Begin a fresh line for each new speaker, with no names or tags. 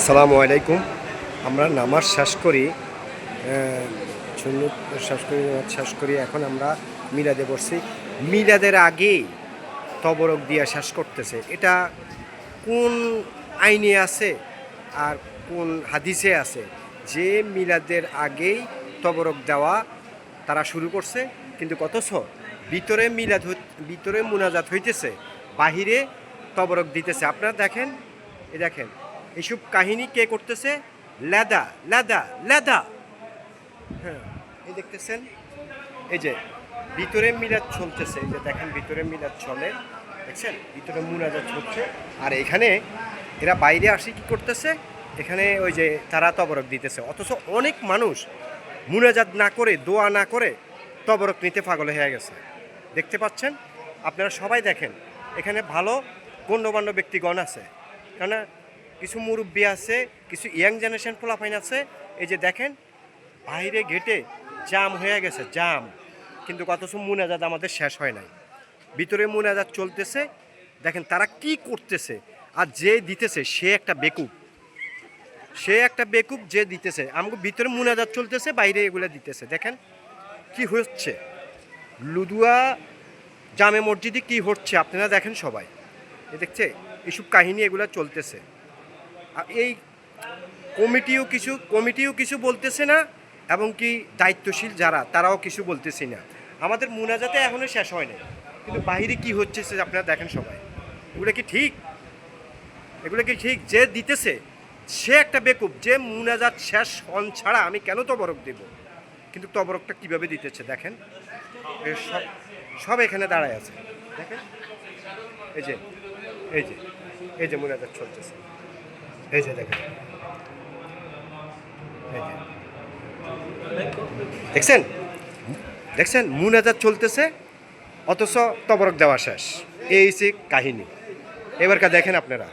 আসসালামু আলাইকুম। আমরা নামাজ শেষ করি, সুন্নত শেষ করি। এখন আমরা মিলাদে বসছি। মিলাদের আগেই তবরক দিয়া শেষ করতেছে। এটা কোন আইনে আছে আর কোন হাদিসে আছে যে মিলাদের আগেই তবরক দেওয়া তারা শুরু করছে, কিন্তু অথচ ভিতরে ভিতরে মুনাজাত হইতেছে, বাহিরে তবরক দিতেছে। আপনারা দেখেন, দেখেন এইসব কাহিনী কে করতেছে? লেদা লেদা লেদা। হ্যাঁ, এই দেখতেছেন, এই যে ভিতরে মিলাদ চলতেছে, এই যে দেখেন ভিতরে মিলাদ চলে, দেখছেন ভিতরে মুনাজাত হচ্ছে। আর এখানে এরা বাইরে আসি কি করতেছে? এখানে ওই যে তারা তবরক দিতেছে, অথচ অনেক মানুষ মুনাজাত না করে, দোয়া না করে তবরক নিতে পাগল হয়ে গেছে। দেখতে পাচ্ছেন আপনারা সবাই, দেখেন এখানে ভালো গণ্যমান্য ব্যক্তিগণ আছে, কেন কিছু মুরব্বী আছে, কিছু ইয়াং জেনারেশন পোলাপাইন আছে। এই যে দেখেন বাইরে গেটে জাম হয়ে গেছে, জাম, কিন্তু অথচ মুনাজাত আমাদের শেষ হয় নাই, ভিতরে মুনাজাত চলতেছে। দেখেন তারা কি করতেছে, আর যে দিতেছে সে একটা বেকুব, যে দিতেছে। আমাকে ভিতরে মুনাজাত চলতেছে, বাইরে এগুলো দিতেছে। দেখেন কি হচ্ছে লুদুয়া জামে মসজিদে কি হচ্ছে আপনারা দেখেন সবাই, দেখছে এইসব কাহিনী এগুলো চলতেছে। আর এই কমিটিও কিছু বলতেছে না, এবং কি দায়িত্বশীল যারা তারাও কিছু বলতেছে না। আমাদের মুনাজাতে এখনো শেষ হয় নাই, কিন্তু বাইরে কি হচ্ছে আপনারা দেখেন সবাই। এগুলো কি ঠিক? যে দিতেছে সে একটা বেকুব, যে মুনাজাত শেষ হন ছাড়া আমি কেন তবরক দেব, কিন্তু তবরকটা কিভাবে দিতেছে দেখেন। সব সব এখানে দাঁড়ায় আছে, দেখেন এই যে এই যে এই যে মুনাজাত চলতেছে, এই যে দেখেন, এই যে দেখছেন, মুনাজাত চলতেছে, অথচ তবরক দেওয়া শেষ। এই কাহিনী এবারকার দেখেন আপনারা।